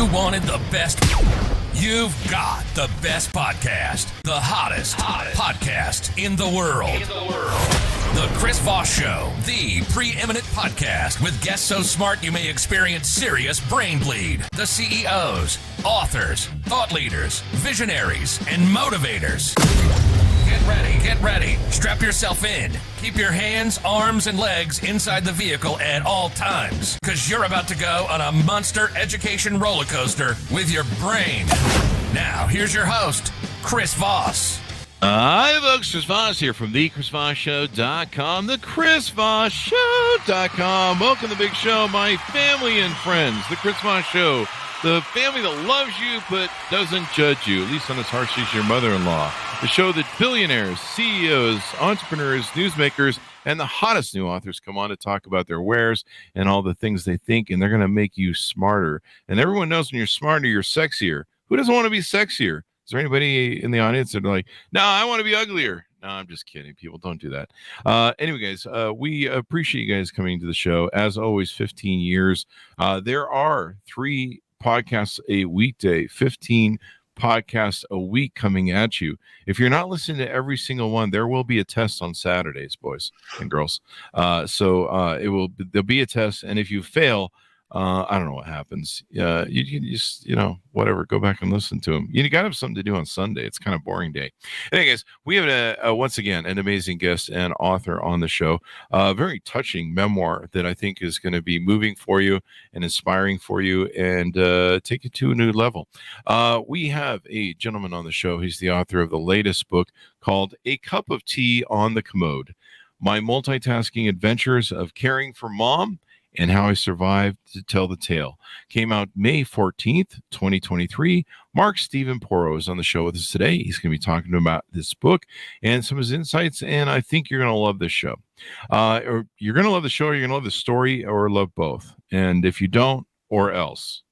You wanted the best. You've got the best podcast, the hottest podcast in the world. The Chris Voss Show, the preeminent podcast with guests so smart you may experience serious brain bleed. The CEOs, authors, thought leaders, visionaries, and motivators. Get ready. Strap yourself in. Keep your hands, arms, and legs inside the vehicle at all times, because you're about to go on a monster education roller coaster with your brain. Now, here's your host, Chris Voss. Hi, folks. Chris Voss here from thechrisvossshow.com, thechrisvossshow.com. Welcome to the big show, my family and friends. The Chris Voss Show, the family that loves you but doesn't judge you, at least not as harshly as your mother-in-law. The show that billionaires, CEOs, entrepreneurs, newsmakers, and the hottest new authors come on to talk about their wares and all the things they think, and they're going to make you smarter. And everyone knows when you're smarter, you're sexier. Who doesn't want to be sexier? Is there anybody in the audience that are like, no, I want to be uglier? No, I'm just kidding. People, don't do that. Anyway, guys, we appreciate you guys coming to the show. As always, 15 years. There are 3 podcasts a weekday, 15 podcasts a week coming at you. If you're not listening to every single one, there will be a test on Saturdays, boys and girls. There'll be a test, and if you fail, I don't know what happens. You can just, whatever, go back and listen to them. You got to have something to do on Sunday. It's kind of boring day. Anyways, we have once again an amazing guest and author on the show. A very touching memoir that I think is going to be moving for you and inspiring for you and take it to a new level. We have a gentleman on the show. He's the author of the latest book called A Cup of Tea on the Commode: My Multitasking Adventures of Caring for Mom and How I Survived to Tell the Tale. Came out May 14th, 2023. Mark Stephen Porro is on the show with us today. He's going to be talking about this book and some of his insights, and I think you're going to love this show. Or you're going to love the show, or you're going to love the story, or love both. And if you don't, or else.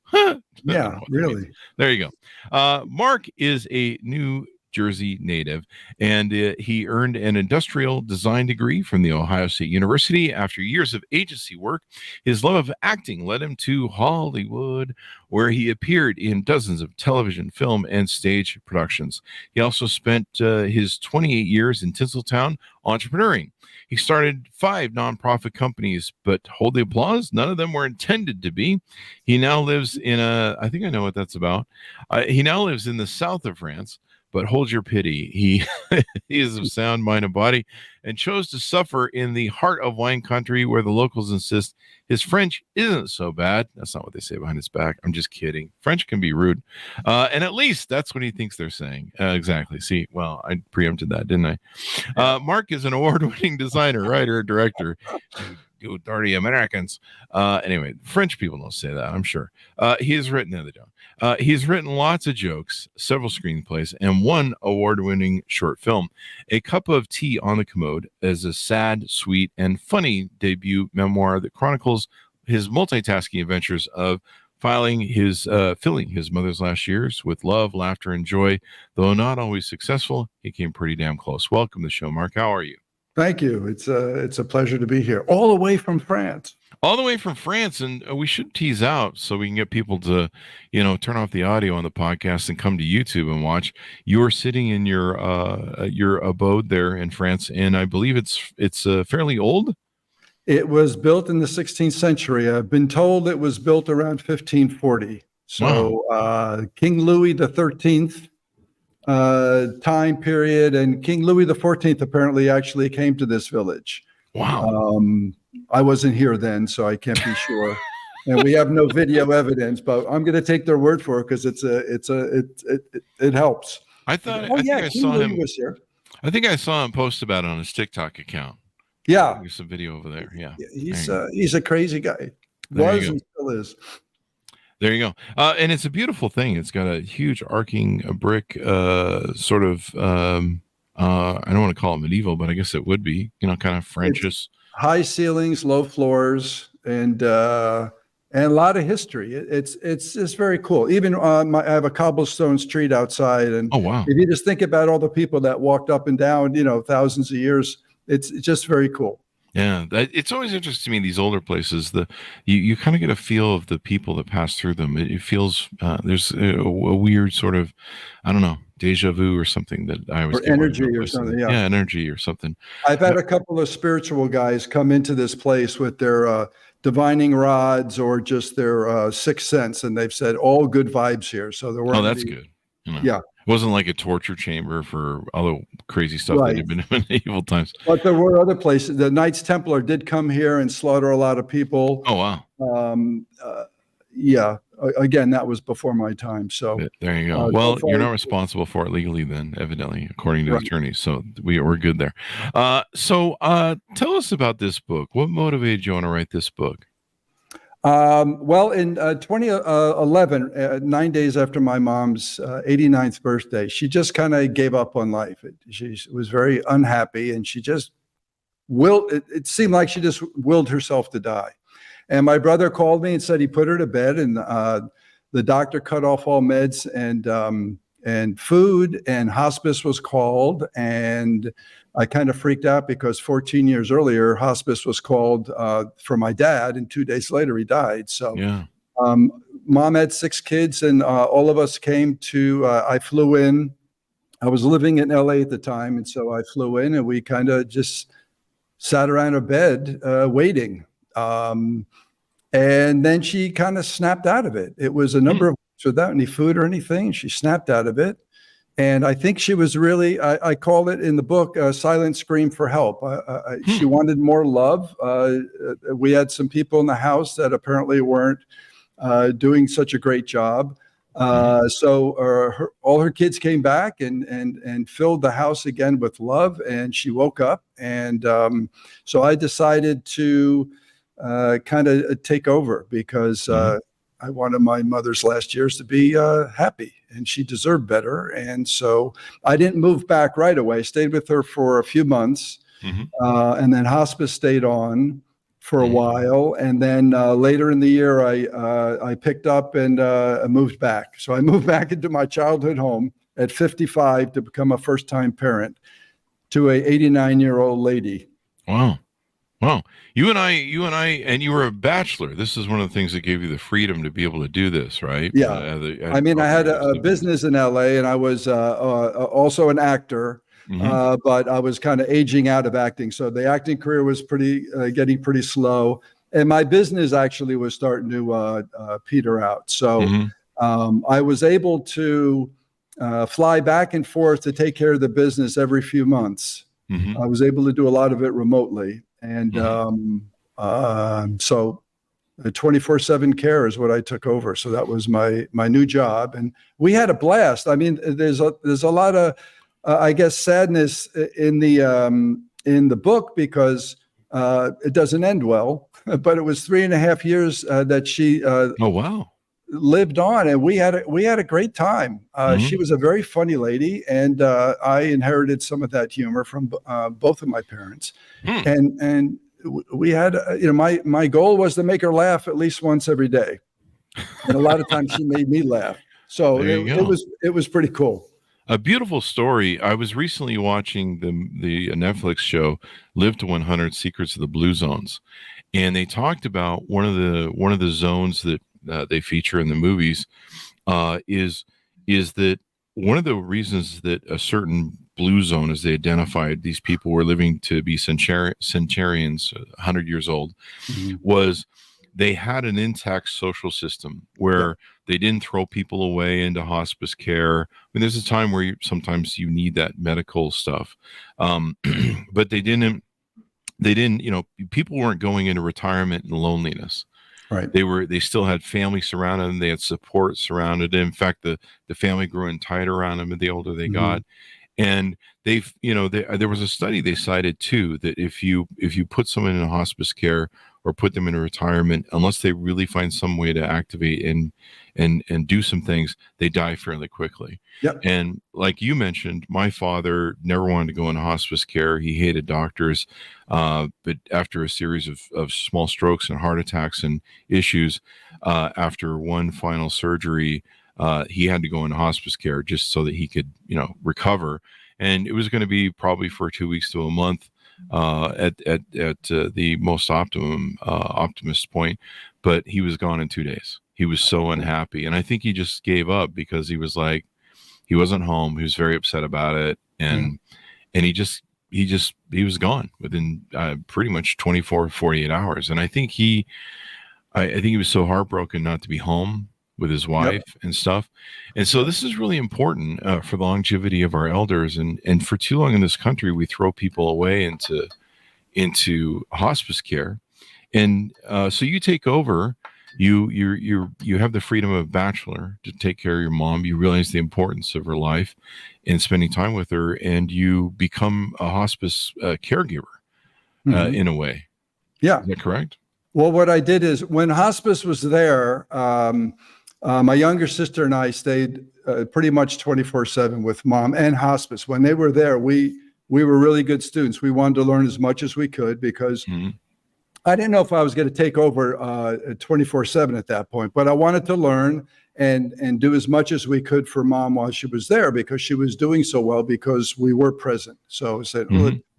Yeah, really. There you go. Mark is a New Jersey native, and he earned an industrial design degree from the Ohio State University. After years of agency work, his love of acting led him to Hollywood, where he appeared in dozens of television, film, and stage productions. He also spent his 28 years in Tinseltown entrepreneuring. He started 5 nonprofit companies, but hold the applause, none of them were intended to be. He now lives in I think I know what that's about. He now lives in the south of France, but hold your pity. He is of sound mind and body and chose to suffer in the heart of wine country, where the locals insist his French isn't so bad. That's not what they say behind his back. I'm just kidding. French can be rude. And at least that's what he thinks they're saying. Exactly. See, well, I preempted that, didn't I? Mark is an award-winning designer, writer, director. You dirty Americans. Anyway, French people don't say that, I'm sure. He has written lots of jokes, several screenplays, and 1 award-winning short film. A Cup of Tea on the Commode is a sad, sweet, and funny debut memoir that chronicles his multitasking adventures of filling his mother's last years with love, laughter, and joy. Though not always successful, he came pretty damn close. Welcome to the show, Mark. How are you? Thank you. It's a pleasure to be here, all the way from France. All the way from France, and we should tease out so we can get people to, turn off the audio on the podcast and come to YouTube and watch. You are sitting in your abode there in France, and I believe it's fairly old. It was built in the 16th century. I've been told it was built around 1540. So wow. King Louis the 13th. Time period, and King Louis XIV apparently actually came to this village. Wow. I wasn't here then, so I can't be sure. And we have no video evidence, but I'm going to take their word for it because it helps. I think I saw him. Was here. I think I saw him post about it on his TikTok account. Yeah, there's some video over there. Yeah, he's a crazy guy. Was and still is. There you go. And it's a beautiful thing. It's got a huge arcing brick sort of, I don't want to call it medieval, but I guess it would be, kind of Frenchish. High ceilings, low floors, and a lot of history. It's just very cool. Even I have a cobblestone street outside. And oh, wow. If you just think about all the people that walked up and down, thousands of years, it's just very cool. Yeah, it's always interesting to me, these older places. You kind of get a feel of the people that pass through them. It feels there's a weird sort of, I don't know, deja vu or something that I always Or get when I energy go or places. something. Yeah. Yeah, energy or something. I've had a couple of spiritual guys come into this place with their divining rods or just their sixth sense, and they've said all good vibes here. So there Oh, weren't that's any. good. You know, Yeah, it wasn't like a torture chamber for all the crazy stuff that right. had been in medieval times. But there were other places. The Knights Templar did come here and slaughter a lot of people. Oh, wow. Um, uh, yeah, again, that was before my time. So There you go. so Well, far, you're not responsible for it legally then, evidently, according to the right. attorneys. So we're good there. Tell us about this book. What motivated you on to write this book? Well, in 2011, 9 days after my mom's 89th birthday, she just kind of gave up on life. She was very unhappy, and she just it seemed like she just willed herself to die. And my brother called me and said he put her to bed, and the doctor cut off all meds and food, and hospice was called. And I kind of freaked out because 14 years earlier, hospice was called for my dad, and 2 days later he died. So Yeah. Mom had 6 kids, and all of us came to, I flew in. I was living in LA at the time, and so I flew in, and we kind of just sat around her bed waiting. And then she kind of snapped out of it. It was a number of weeks without any food or anything. She snapped out of it. And I think she was really, I call it in the book, a silent scream for help. She wanted more love. We had some people in the house that apparently weren't doing such a great job. So all her kids came back and filled the house again with love, and she woke up. And so I decided to kind of take over because I wanted my mother's last years to be happy, and she deserved better. And so I didn't move back right away. Stayed with her for a few months, and then hospice stayed on for a while. And then later in the year, I picked up and moved back. So I moved back into my childhood home at 55 to become a first-time parent to a 89-year-old lady. Wow. Wow. You and I, and you were a bachelor. This is one of the things that gave you the freedom to be able to do this, right? Yeah. I mean, I had a business in LA, and I was also an actor, but I was kind of aging out of acting. So the acting career was getting pretty slow. And my business actually was starting to peter out. So I was able to fly back and forth to take care of the business every few months. I was able to do a lot of it remotely. And so 24/7 care is what I took over. So that was my new job, and we had a blast. I mean, there's a lot of I guess sadness in the book because it doesn't end well. But it was 3.5 years that she oh wow lived on, and we had a great time. She was a very funny lady, and I inherited some of that humor from both of my parents. And we had, my goal was to make her laugh at least once every day, and a lot of times she made me laugh. So it was pretty cool. A beautiful story. I was recently watching the Netflix show Live to 100: Secrets of the Blue Zones, and they talked about one of the zones that they feature in the movies is that one of the reasons that a certain blue zone, as they identified these people were living to be centurions, 100 years old, was they had an intact social system where they didn't throw people away into hospice care. I mean, there's a time where sometimes you need that medical stuff, but they didn't, people weren't going into retirement and loneliness. Right. They still had family surrounded them. They had support surrounded them. In fact, the family grew in tight around them the older they got. And there was a study they cited too, that if you put someone in a hospice care or put them in a retirement, unless they really find some way to activate and do some things, they die fairly quickly. Yep. And like you mentioned, my father never wanted to go into hospice care. He hated doctors. But after a series of small strokes and heart attacks and issues, after one final surgery, he had to go into hospice care just so that he could, recover. And it was going to be probably for 2 weeks to a month. at the most optimist point, but he was gone in 2 days. He was so unhappy, and I think he just gave up because he was like, he wasn't home. He was very upset about it, and he was gone within pretty much 24, 48 hours. And I think he was so heartbroken not to be home with his wife and stuff. And so this is really important for the longevity of our elders. And for too long in this country, we throw people away into hospice care. And so you take over. You have the freedom of a bachelor to take care of your mom. You realize the importance of her life and spending time with her, and you become a hospice caregiver in a way. Yeah. Is that correct? Well, what I did is when hospice was there, my younger sister and I stayed pretty much 24/7 with mom and hospice. When they were there, we were really good students. We wanted to learn as much as we could because I didn't know if I was going to take over 24/7 at that point, but I wanted to learn and do as much as we could for mom while she was there because she was doing so well because we were present. So I said,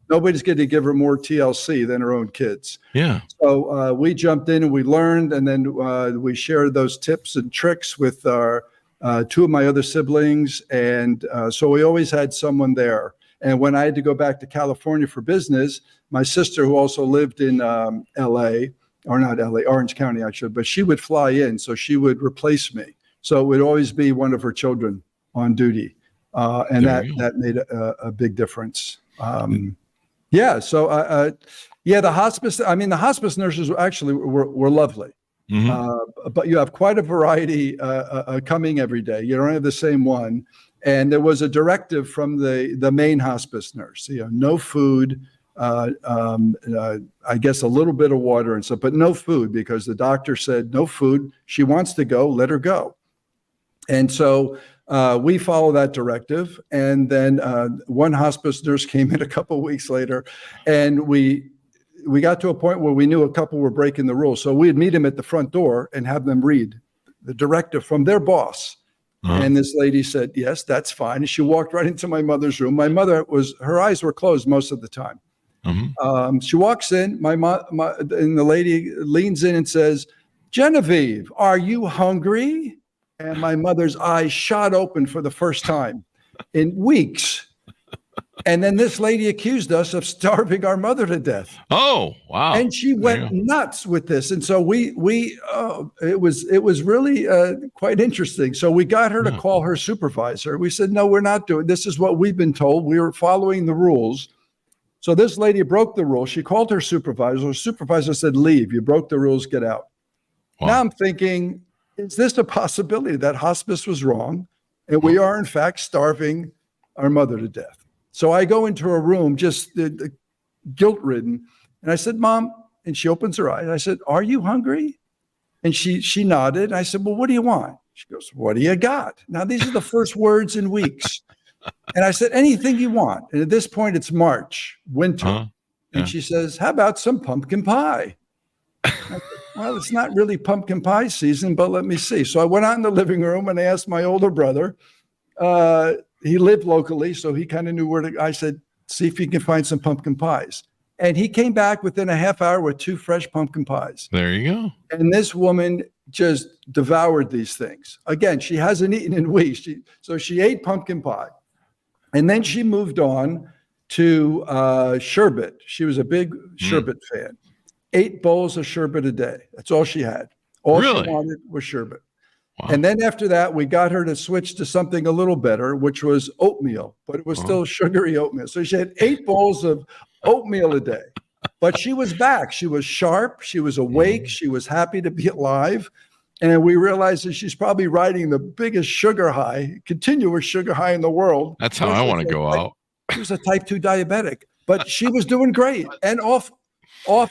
nobody's going to give her more TLC than her own kids. Yeah. So we jumped in and we learned, and then we shared those tips and tricks with our two of my other siblings. And so we always had someone there. And when I had to go back to California for business, my sister, who also lived in Orange County, actually, but she would fly in, so she would replace me. So it would always be one of her children on duty. And that made a big difference. The hospice, the hospice nurses actually were lovely. But you have quite a variety coming every day. You don't have the same one. And there was a directive from the main hospice nurse, no food, I guess a little bit of water and stuff, but no food because the doctor said no food. She wants to go, let her go. And so we follow that directive. And then one hospice nurse came in a couple of weeks later, and we got to a point where we knew a couple were breaking the rules. So we'd meet them at the front door and have them read the directive from their boss. And this lady said, yes, that's fine. And she walked right into my mother's room. My mother her eyes were closed most of the time. She walks in, and the lady leans in and says, Genevieve, are you hungry? And my mother's eyes shot open for the first time in weeks. And then this lady accused us of starving our mother to death. Oh, wow. And she went nuts with this. And so it was really quite interesting. So we got her to call her supervisor. We said, no, we're not doing this. Is what we've been told. We were following the rules. So this lady broke the rules. She called her supervisor. Her supervisor said, leave. You broke the rules. Get out. Wow. Now I'm thinking, is this a possibility that hospice was wrong and we are in fact starving our mother to death? So I go into her room, just guilt-ridden, and I said, Mom, and she opens her eyes. I said, are you hungry? And she nodded. I said, well, what do you want? She goes, what do you got? Now, these are the first words in weeks. And I said, anything you want. And at this point, it's March, winter. And she says, how about some pumpkin pie? Said, well, it's not really pumpkin pie season, but let me see. So I went out in the living room and I asked my older brother. He lived locally, so he kind of knew where to. I said, see if you can find some pumpkin pies. And he came back within a half hour with 2 fresh pumpkin pies. There you go. And this woman just devoured these things. Again, she hasn't eaten in weeks. So she ate pumpkin pie. And then she moved on to sherbet. She was a big sherbet fan. 8 bowls of sherbet a day. That's all she had. All she wanted was sherbet. Wow. And then after that, we got her to switch to something a little better, which was oatmeal, but it was still sugary oatmeal. So she had 8 bowls of oatmeal a day, but she was back. She was sharp. She was awake. She was happy to be alive. And we realized that she's probably riding the biggest sugar high, continuous sugar high in the world. That's how I want to go out. She was a type 2 diabetic, but she was doing great and off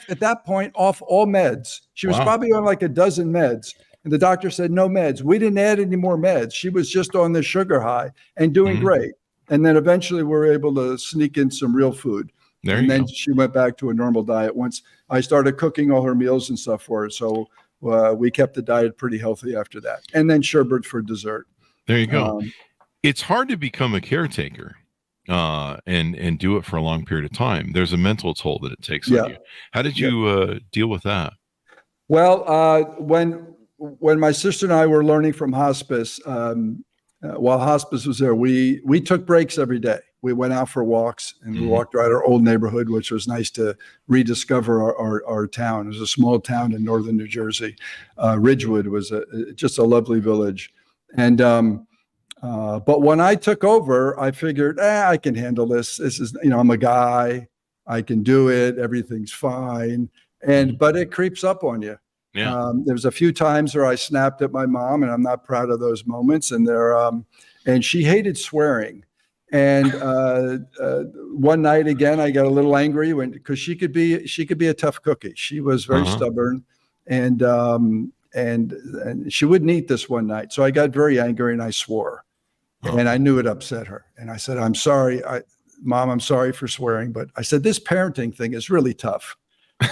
at that point, off all meds. She was probably on like a dozen meds. And the doctor said, no meds. We didn't add any more meds. She was just on the sugar high and doing great. And then eventually we were able to sneak in some real food. And then she went back to a normal diet once I started cooking all her meals and stuff for her. So we kept the diet pretty healthy after that. And then sherbet for dessert. There you go. It's hard to become a caretaker. and do it for a long period of time, there's a mental toll that it takes Yeah. on you. How did you deal with that? Well, when my sister and I were learning from hospice, while hospice was there, we took breaks every day. We went out for walks, and we walked around our old neighborhood, which was nice to rediscover our town. It was a small town in northern New Jersey. Ridgewood was just a lovely village. And but when I took over, I figured, I can handle this. This is, I'm a guy. I can do it. Everything's fine. But it creeps up on you. Yeah. There's a few times where I snapped at my mom, and I'm not proud of those moments. And and she hated swearing. And one night again, I got a little angry because she could be a tough cookie. She was very stubborn, and she wouldn't eat this one night. So I got very angry and I swore, and I knew it upset her. And I said, "I'm sorry, Mom. I'm sorry for swearing, but I said this parenting thing is really tough."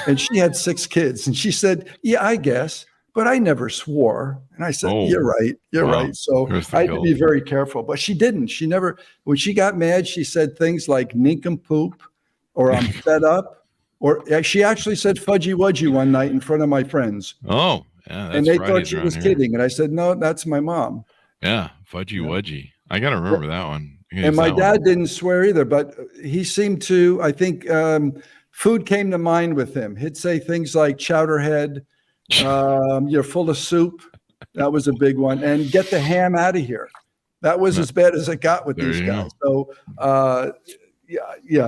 And she had 6 kids, and she said, "Yeah, I guess, but I never swore." And I said, "You're right. You're right." So I had to be very careful, but she didn't. She never, when she got mad, she said things like nincompoop, or I'm fed up, or she actually said fudgy wudgy one night in front of my friends. Oh, yeah. And they thought she was kidding. And I said, "No, that's my mom." Yeah. Fudgy wudgy. I got to remember that one. And my dad didn't swear either, but he seemed to, I think, food came to mind with him. He'd say things like chowderhead, you're full of soup. That was a big one. And get the ham out of here. That was as bad as it got with these guys. So,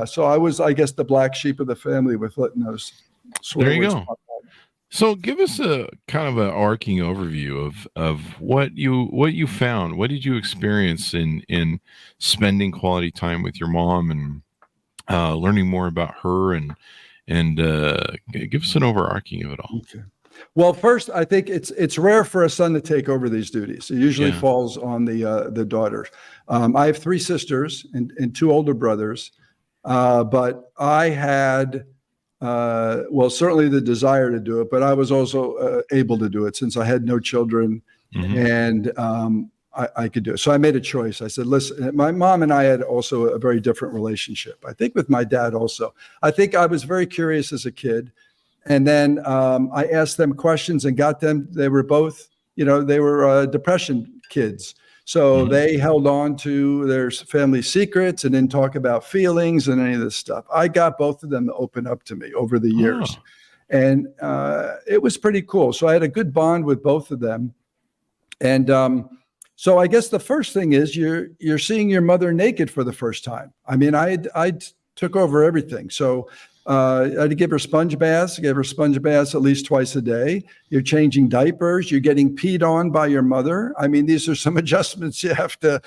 So I was, I guess, the black sheep of the family with letting those swear There you words go. pop out. So give us a kind of an arcing overview of what you found. What did you experience in spending quality time with your mom and learning more about her, and give us an overarching of it all. Okay. Well, first, I think it's rare for a son to take over these duties. It usually falls on the daughters. I have 3 sisters and 2 older brothers, but I had certainly the desire to do it, but I was also able to do it since I had no children, and I could do it. So I made a choice. I said, listen, my mom and I had also a very different relationship. I think with my dad also. I think I was very curious as a kid. And then I asked them questions and got them. They were both, they were depression kids. So they held on to their family secrets and didn't talk about feelings and any of this stuff. I got both of them to open up to me over the years. And it was pretty cool. So I had a good bond with both of them. And so I guess the first thing is you're seeing your mother naked for the first time. I mean, I took over everything. So I had to give her sponge baths. I gave her sponge baths at least twice a day. You're changing diapers. You're getting peed on by your mother. I mean, these are some adjustments you have to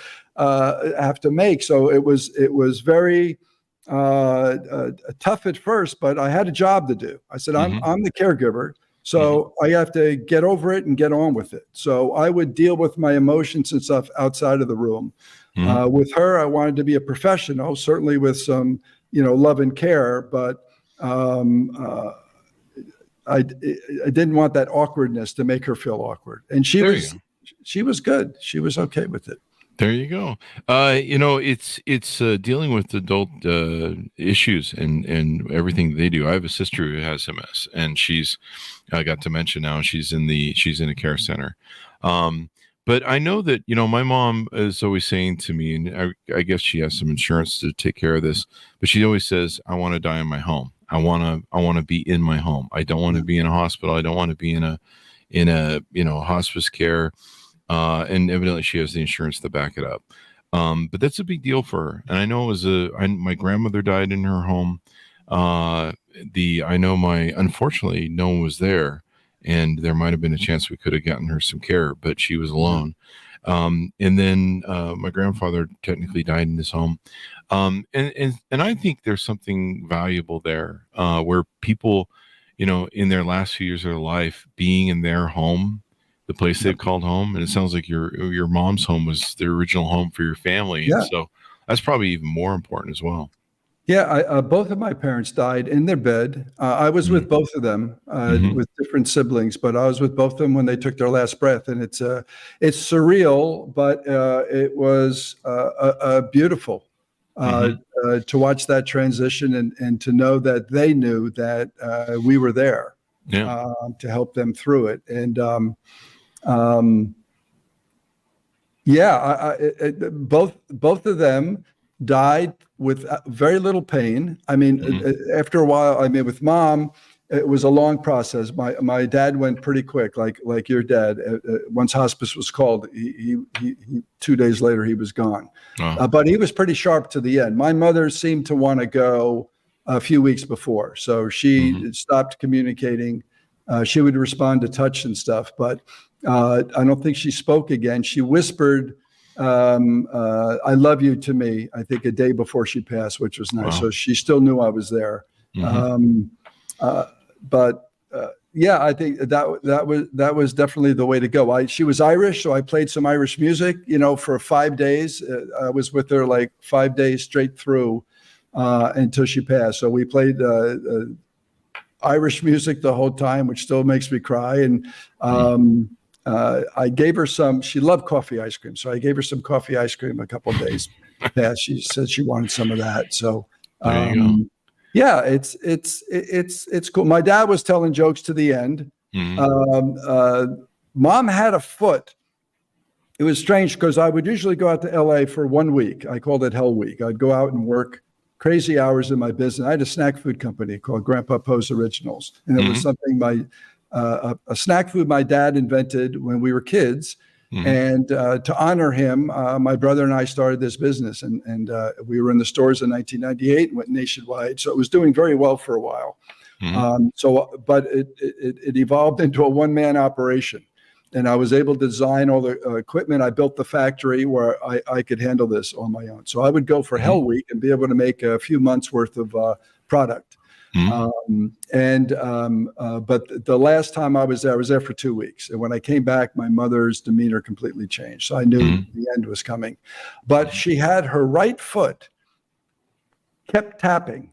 make. So it was very tough at first, but I had a job to do. I said, I'm the caregiver. So I have to get over it and get on with it. So I would deal with my emotions and stuff outside of the room. With her, I wanted to be a professional, certainly with some, love and care, but I didn't want that awkwardness to make her feel awkward. And she was good. She was okay with it. There you go. It's dealing with adult issues and everything they do. I have a sister who has MS, and I got to mention now she's in a care center. But I know that, my mom is always saying to me, and I guess she has some insurance to take care of this, but she always says, I want to die in my home. I want to be in my home. I don't want to be in a hospital. I don't want to be in a hospice care. And evidently she has the insurance to back it up. But that's a big deal for her. And I know my grandmother died in her home. Unfortunately, no one was there, and there might've been a chance we could have gotten her some care, but she was alone. And then, my grandfather technically died in his home. And I think there's something valuable there, where people, in their last few years of their life, being in their home, the place they've called home. And it sounds like your mom's home was the original home for your family. Yeah. And so that's probably even more important as well. Yeah. Both of my parents died in their bed. I was with both of them, with different siblings, but I was with both of them when they took their last breath. And it's surreal, but it was beautiful. to watch that transition and to know that they knew that we were there to help them through it. And both of them died with very little pain. I mean, after a while, I mean, with Mom, it was a long process. My dad went pretty quick, like your dad. Once hospice was called, he 2 days later he was gone. But he was pretty sharp to the end. My mother seemed to want to go a few weeks before, so she stopped communicating. She would respond to touch and stuff, but I don't think she spoke again. She whispered, "I love you" to me, I think a day before she passed, which was nice. Wow. So she still knew I was there. I think that was definitely the way to go. She was Irish, so I played some Irish music, for 5 days. I was with her like 5 days straight through until she passed. So we played Irish music the whole time, which still makes me cry. And I gave her she loved coffee ice cream. So I gave her some coffee ice cream a couple of days past. She said she wanted some of that. So, there you go. Yeah, it's cool. My dad was telling jokes to the end. Mom had a foot. It was strange because I would usually go out to LA for 1 week. I called it Hell Week. I'd go out and work crazy hours in my business. I had a snack food company called Grandpa Poe's Originals. And it was something a snack food my dad invented when we were kids. And to honor him, my brother and I started this business, and we were in the stores in 1998 and went nationwide. So it was doing very well for a while. But it evolved into a one-man operation, and I was able to design all the equipment. I built the factory where I could handle this on my own. So I would go for Hell Week and be able to make a few months worth of product. But the last time I was there for 2 weeks. And when I came back, my mother's demeanor completely changed. So I knew the end was coming. But she had her right foot kept tapping.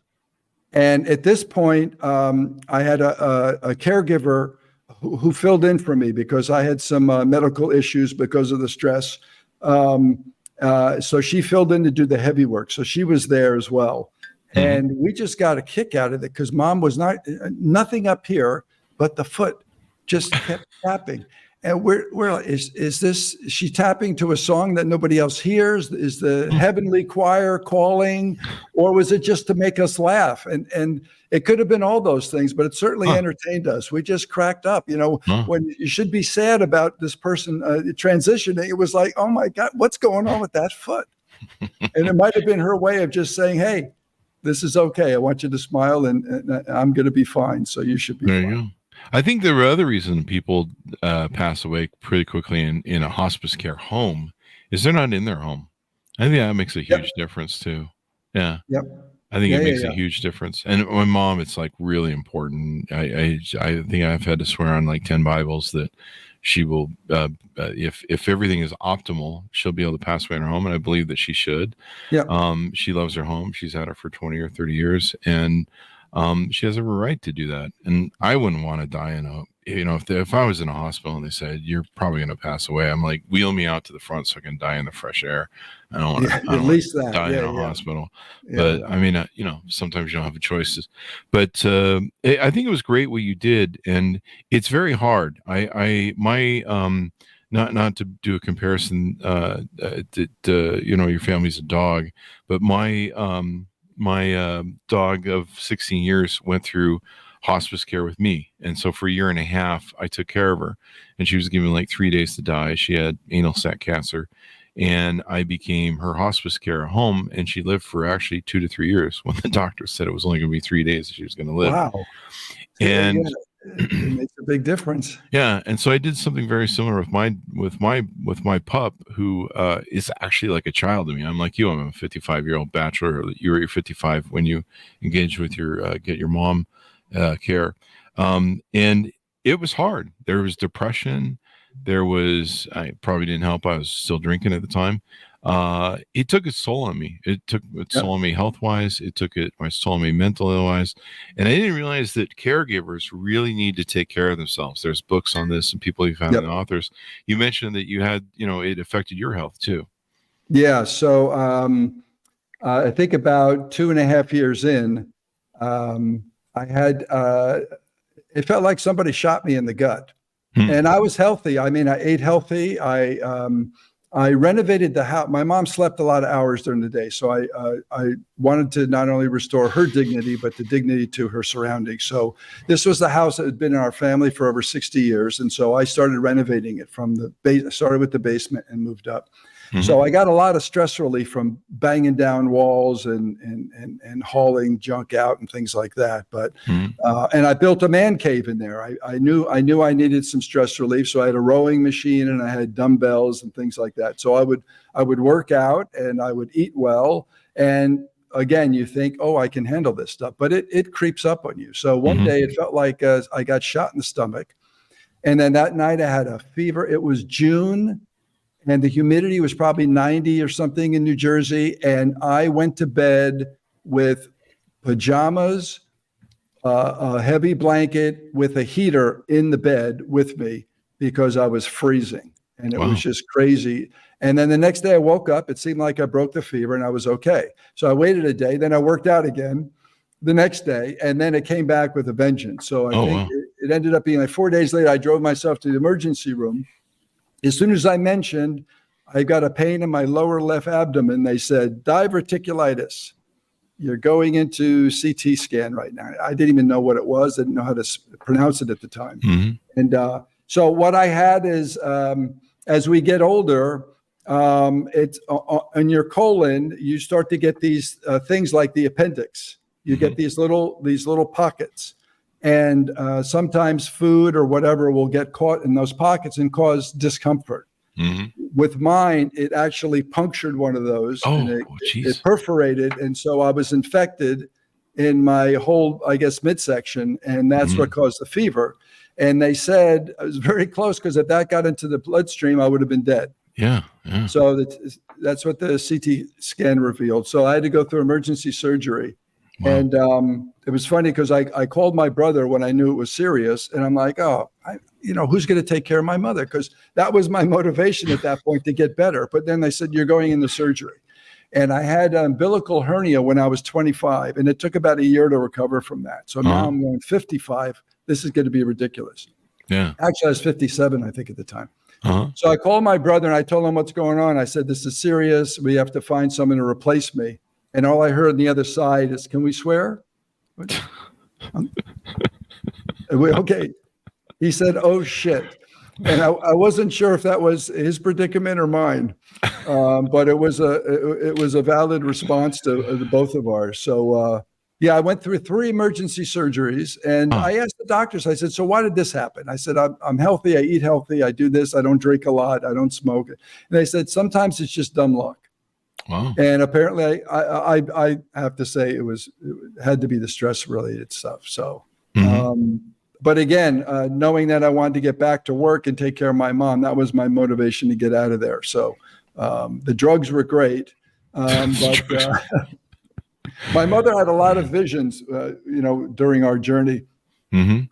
And at this point, I had a caregiver who filled in for me because I had some medical issues because of the stress. So she filled in to do the heavy work. So she was there as well. And we just got a kick out of it because Mom was nothing up here, but the foot just kept tapping. And we're like, is she tapping to a song that nobody else hears? Is the heavenly choir calling, or was it just to make us laugh? And it could have been all those things, but it certainly entertained us. We just cracked up, when you should be sad about this person transitioning. It was like, oh my God, what's going on with that foot? And it might've been her way of just saying, hey, this is okay. I want you to smile, and I'm going to be fine. So you should be fine. You go. I think the other reason people pass away pretty quickly in a hospice care home is they're not in their home. I think that makes a huge difference too. Yeah. Yep. I think it makes a huge difference. And my mom, it's like really important. I think I've had to swear on like 10 Bibles that she will, if everything is optimal, she'll be able to pass away in her home. And I believe that she should. Yeah. She loves her home. She's had it for 20 or 30 years. And she has every right to do that. And I wouldn't want to die if I was in a hospital and they said, you're probably going to pass away, I'm like, wheel me out to the front so I can die in the fresh air. I don't want to die in a hospital. But I mean, sometimes you don't have choices. But I think it was great what you did. And it's very hard. Not to do a comparison, your family's a dog, but my dog of 16 years went through hospice care with me. And so for a year and a half, I took care of her, and she was given like 3 days to die. She had anal sac cancer, and I became her hospice care at home, and she lived for actually 2 to 3 years when the doctor said it was only going to be 3 days that she was going to live. Wow. And it makes a big difference. Yeah. And so I did something very similar with my pup, who is actually like a child to me. I'm like you. I'm a 55-year-old bachelor. You were 55 when you engaged with get your mom care. And it was hard. There was depression. I probably didn't help. I was still drinking at the time. It took its toll on me. It took its toll on me health-wise. It took its toll on me mental-wise. And I didn't realize that caregivers really need to take care of themselves. There's books on this and people you found and authors. You mentioned that you had, it affected your health too. Yeah. So I think about 2.5 years in, I had, it felt like somebody shot me in the gut. And I was healthy. I mean, I ate healthy. I renovated the house. My mom slept a lot of hours during the day. So I wanted to not only restore her dignity, but the dignity to her surroundings. So this was the house that had been in our family for over 60 years. And so I started renovating it from the base, started with the basement and moved up. So I got a lot of stress relief from banging down walls and hauling junk out and things like that. But and I built a man cave in there. I knew I needed some stress relief, so I had a rowing machine and I had dumbbells and things like that. So I would work out and I would eat well. And again, you think, oh, I can handle this stuff, but it creeps up on you. So one day it felt like I got shot in the stomach, and then that night I had a fever. It was June. And the humidity was probably 90 or something in New Jersey. And I went to bed with pajamas, a heavy blanket with a heater in the bed with me because I was freezing. And it was just crazy. And then the next day I woke up, it seemed like I broke the fever and I was okay. So I waited a day, then I worked out again the next day, and then it came back with a vengeance. So I think it ended up being like 4 days later, I drove myself to the emergency room. As soon as I mentioned, I got a pain in my lower left abdomen. They said, diverticulitis. You're going into CT scan right now. I didn't even know what it was. I didn't know how to pronounce it at the time. And so what I had is, as we get older, it's in your colon, you start to get these things like the appendix. You get these little pockets. And sometimes food or whatever will get caught in those pockets and cause discomfort. With mine, it actually punctured one of those. And it perforated. And so I was infected in my whole, I guess, midsection. And that's what caused the fever. And they said, I was very close because if that got into the bloodstream, I would have been dead. Yeah. So that's what the CT scan revealed. So I had to go through emergency surgery. And it was funny because I called my brother when I knew it was serious, and I'm like, who's going to take care of my mother? Because that was my motivation at that point to get better. But then they said, you're going into surgery. And I had umbilical hernia when I was 25, and it took about a year to recover from that. So now I'm going 55. This is going to be ridiculous. Yeah. Actually, I was 57, I think, at the time. So I called my brother and I told him what's going on. I said, this is serious. We have to find someone to replace me. And all I heard on the other side is, can we swear? Okay. He said, oh, shit. And I wasn't sure if that was his predicament or mine. But it was a valid response to both of ours. So, I went through 3 emergency surgeries, and I asked the doctors, I said, so why did this happen? I said, I'm healthy. I eat healthy. I do this. I don't drink a lot. I don't smoke. And they said, sometimes it's just dumb luck. Wow. And apparently I have to say it had to be the stress related stuff. So, but again, knowing that I wanted to get back to work and take care of my mom, that was my motivation to get out of there. So, the drugs were great. But my mother had a lot of visions, during our journey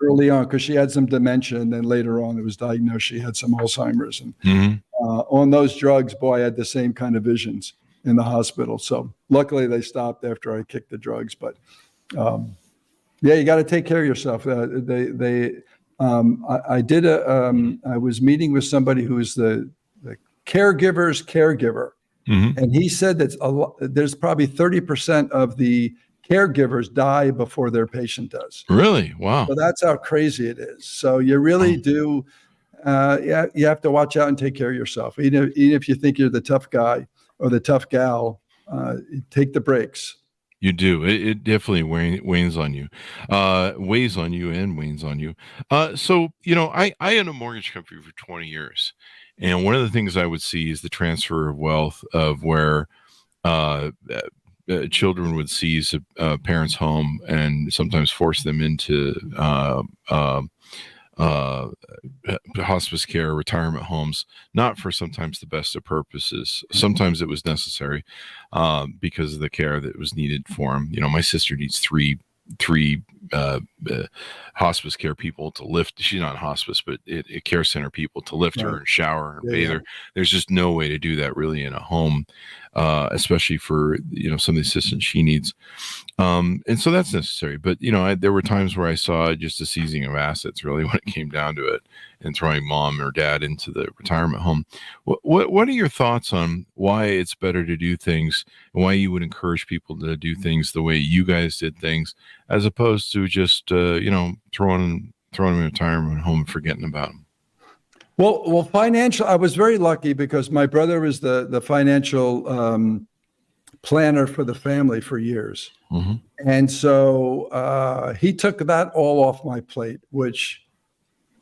early on, because she had some dementia. And then later on, it was diagnosed she had some Alzheimer's. And on those drugs, boy, I had the same kind of visions in the hospital. So luckily they stopped after I kicked the drugs, but you got to take care of yourself. I was meeting with somebody who is the caregiver's caregiver. And he said that there's probably 30% of the caregivers die before their patient does. Really? Wow. So that's how crazy it is. So you really do, you have to watch out and take care of yourself. Even if you think you're the tough guy or the tough gal, take the breaks. You do. It definitely weighs on you. Weighs on you and wanes on you. So, I had a mortgage company for 20 years. And one of the things I would see is the transfer of wealth of where children would seize a parent's home and sometimes force them into hospice care, retirement homes, not for sometimes the best of purposes. Sometimes it was necessary because of the care that was needed for them. My sister needs three hospice care people to lift. She's not in hospice, but it care center people to lift her and shower and bathe her. There's just no way to do that really in a home, especially for some of the assistance she needs. And so that's necessary. But there were times where I saw just a seizing of assets really when it came down to it, and throwing mom or dad into the retirement home. What are your thoughts on why it's better to do things, and why you would encourage people to do things the way you guys did things, as opposed to just throwing them in a retirement home and forgetting about them? Well, financial. I was very lucky because my brother was the financial planner for the family for years, and so he took that all off my plate, which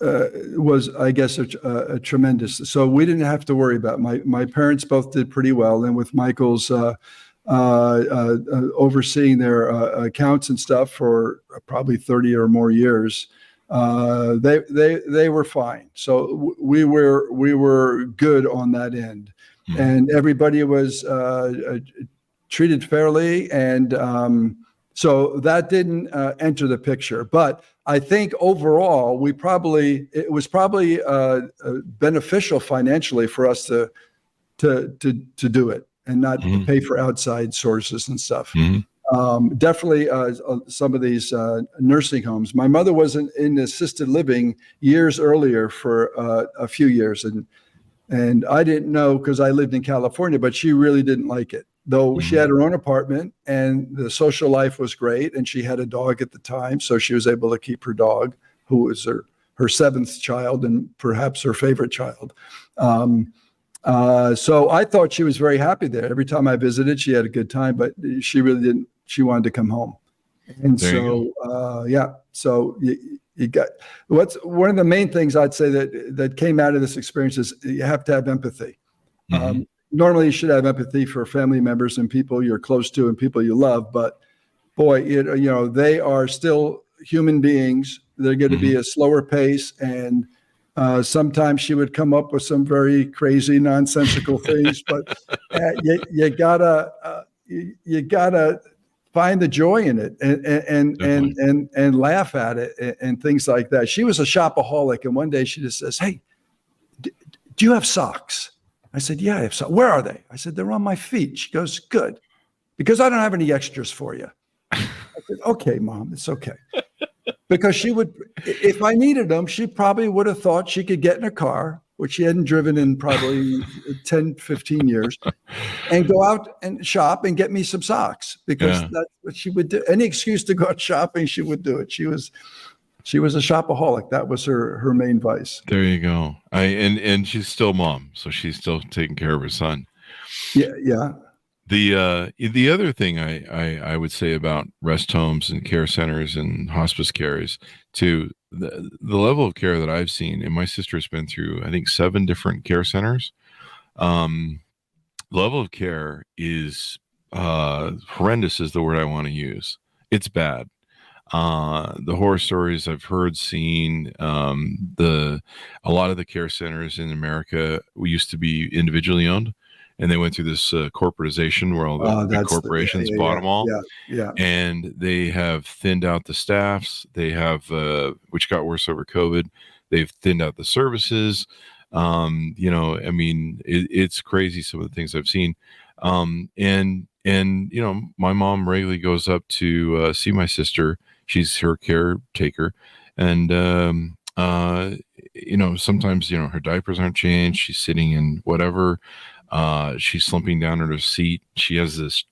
was, I guess, a tremendous. So we didn't have to worry about it. My parents both did pretty well, and with Michael's overseeing their accounts and stuff for probably 30 or more years, they were fine. So we were good on that end, and everybody was treated fairly, and so that didn't enter the picture. But I think overall, it was probably beneficial financially for us to do it and not pay for outside sources and stuff. Definitely some of these nursing homes. My mother was in assisted living years earlier for a few years, and I didn't know because I lived in California, but she really didn't like it. Though she had her own apartment and the social life was great, and she had a dog at the time, so she was able to keep her dog, who was her seventh child and perhaps her favorite child. So I thought she was very happy there. Every time I visited, she had a good time, but she really didn't. She wanted to come home. And so you got what's one of the main things I'd say that came out of this experience is you have to have empathy. Normally you should have empathy for family members and people you're close to and people you love, but boy, they are still human beings. They're going to be a slower pace, and sometimes she would come up with some very crazy, nonsensical things, but you gotta find the joy in it and laugh at it and things like that. She was a shopaholic, and one day she just says, "Hey, do you have socks?" I said, "Yeah, I have socks." "Where are they?" I said, "They're on my feet." She goes, "Good, because I don't have any extras for you." I said, "Okay, Mom, it's okay." Because she would, if I needed them, she probably would have thought she could get in a car, which she hadn't driven in probably 10, 15 years, and go out and shop and get me some socks, because that's what she would do. Any excuse to go out shopping, she would do it. She was a shopaholic. That was her main vice. There you go. And she's still mom, so she's still taking care of her son. Yeah. The other thing I would say about rest homes and care centers and hospice care is to the level of care that I've seen, and my sister's been through, I think, 7 different care centers. Level of care is horrendous is the word I want to use. It's bad. The horror stories I've heard, seen, a lot of the care centers in America used to be individually owned, and they went through this corporatization where all the big corporations bought them all. Yeah. And they have thinned out the staffs. They have, which got worse over COVID. They've thinned out the services. It's crazy, some of the things I've seen. And my mom regularly goes up to see my sister. She's her caretaker. And, sometimes, her diapers aren't changed. She's sitting in whatever. She's slumping down in her seat. She has this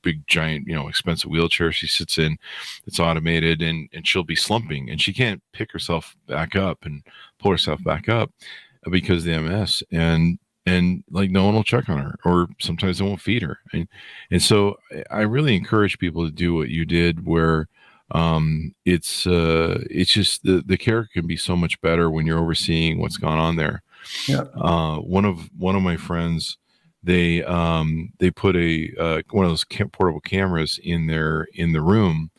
big, giant, expensive wheelchair she sits in. It's automated, and she'll be slumping, and she can't pick herself back up and pull herself back up because of the MS. And like, no one will check on her, or sometimes they won't feed her. And so I really encourage people to do what you did, where it's just the care can be so much better when you're overseeing what's gone on there. Yeah. One of my friends, they put one of those portable cameras in the room,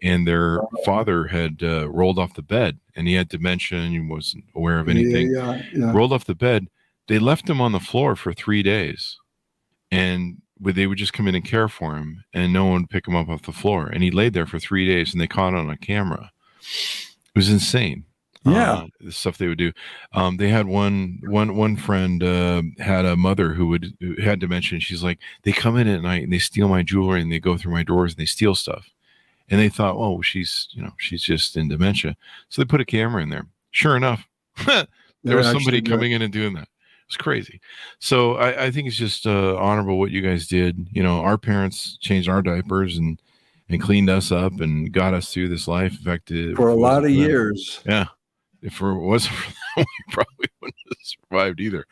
and their father had rolled off the bed, and he had dementia and he wasn't aware of anything. Yeah. Rolled off the bed. They left him on the floor for 3 days, and they would just come in and care for him, and no one would pick him up off the floor. And he laid there for 3 days, and they caught it on a camera. It was insane. Yeah. The stuff they would do. They had one friend had a mother who had dementia. And she's like, they come in at night and they steal my jewelry and they go through my doors and they steal stuff. And they thought, oh, she's just in dementia. So they put a camera in there. Sure enough, there was somebody coming in and doing that. It's crazy. So I think it's just honorable what you guys did. Our parents changed our diapers and cleaned us up and got us through this life. In fact, for a lot of years. Yeah. If it wasn't for them, we probably wouldn't have survived either.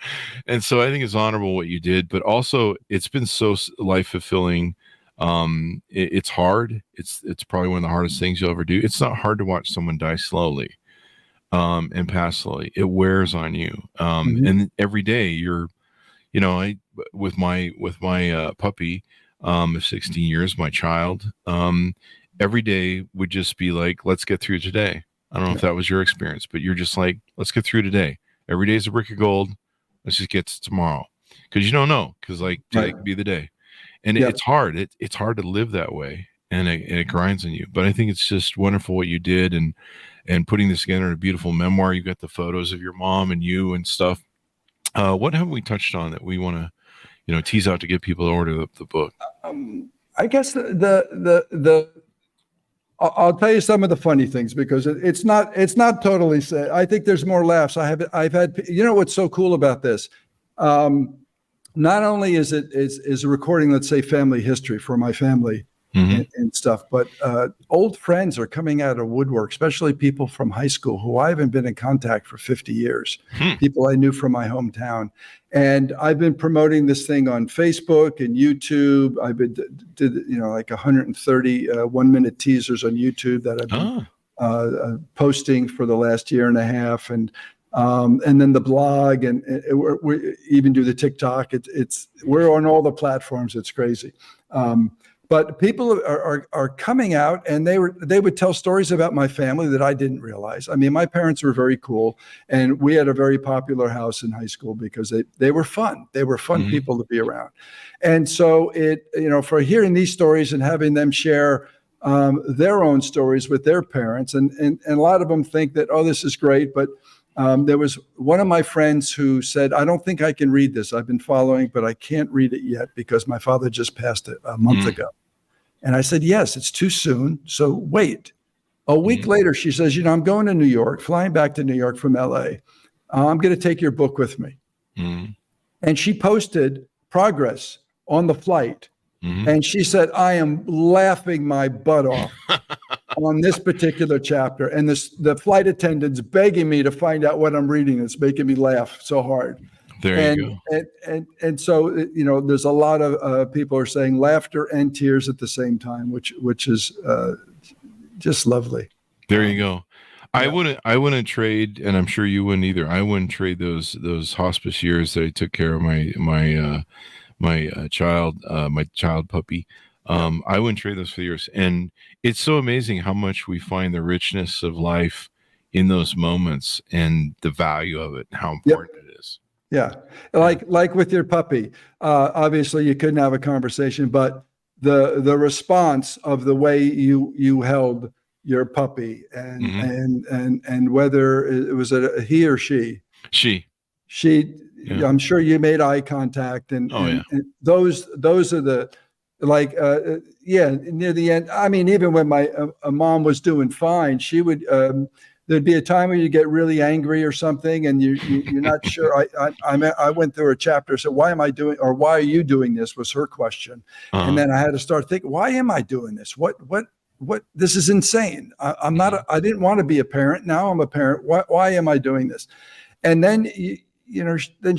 And so I think it's honorable what you did, but also it's been so life fulfilling. It's hard. It's probably one of the hardest things you'll ever do. It's not hard to watch someone die slowly, and pass slowly. It wears on you. And every day with my puppy, of 16 years, my child, every day would just be like, let's get through today. I don't know if that was your experience, but you're just like, let's get through today. Every day is a brick of gold. Let's just get to tomorrow. Because you don't know. Because today could be the day. And it's hard. It's hard to live that way. And it grinds on you. But I think it's just wonderful what you did and putting this together in a beautiful memoir. You got the photos of your mom and you and stuff. What have we touched on that we want to, tease out to get people to order the book? I guess I'll tell you some of the funny things because it's not totally sad. I think there's more laughs. I've had, what's so cool about this? Not only is a recording, let's say, family history for my family and stuff, but old friends are coming out of woodwork, especially people from high school who I haven't been in contact for 50 years, people I knew from my hometown. And I've been promoting this thing on Facebook and YouTube. I've been did like 130 1-minute teasers on YouTube that I've been posting for the last year and a half, and then the blog, and we even do the TikTok. We're on all the platforms. It's crazy. But people are coming out, and they would tell stories about my family that I didn't realize. I mean, my parents were very cool, and we had a very popular house in high school because they were fun. They were fun people to be around. And so for hearing these stories and having them share their own stories with their parents, and a lot of them think that, oh, this is great, but there was one of my friends who said, I don't think I can read this. I've been following, but I can't read it yet because my father just passed a month ago. And I said, yes, it's too soon. So wait. A week later, she says, I'm going to New York, flying back to New York from LA. I'm going to take your book with me. And she posted progress on the flight. And she said, I am laughing my butt off on this particular chapter. And the flight attendant's begging me to find out what I'm reading. It's making me laugh so hard. There you go. And so, there's a lot of people are saying laughter and tears at the same time, which is just lovely. There you go. I wouldn't trade, and I'm sure you wouldn't either. I wouldn't trade those hospice years that I took care of my child puppy. I wouldn't trade those for years. And it's so amazing how much we find the richness of life in those moments and the value of it and how important it is. Yeah. Like with your puppy, obviously you couldn't have a conversation, but the response of the way you held your puppy and whether it was a he or she. She. Yeah. I'm sure you made eye contact and those are the near the end. I mean, even when my mom was doing fine, she would there'd be a time where you get really angry or something and you're not sure. I went through a chapter, so why are you doing this was her question. And then I had to start thinking, why am I doing this? What this is insane. I didn't want to be a parent. Now I'm a parent. Why am I doing this? And then then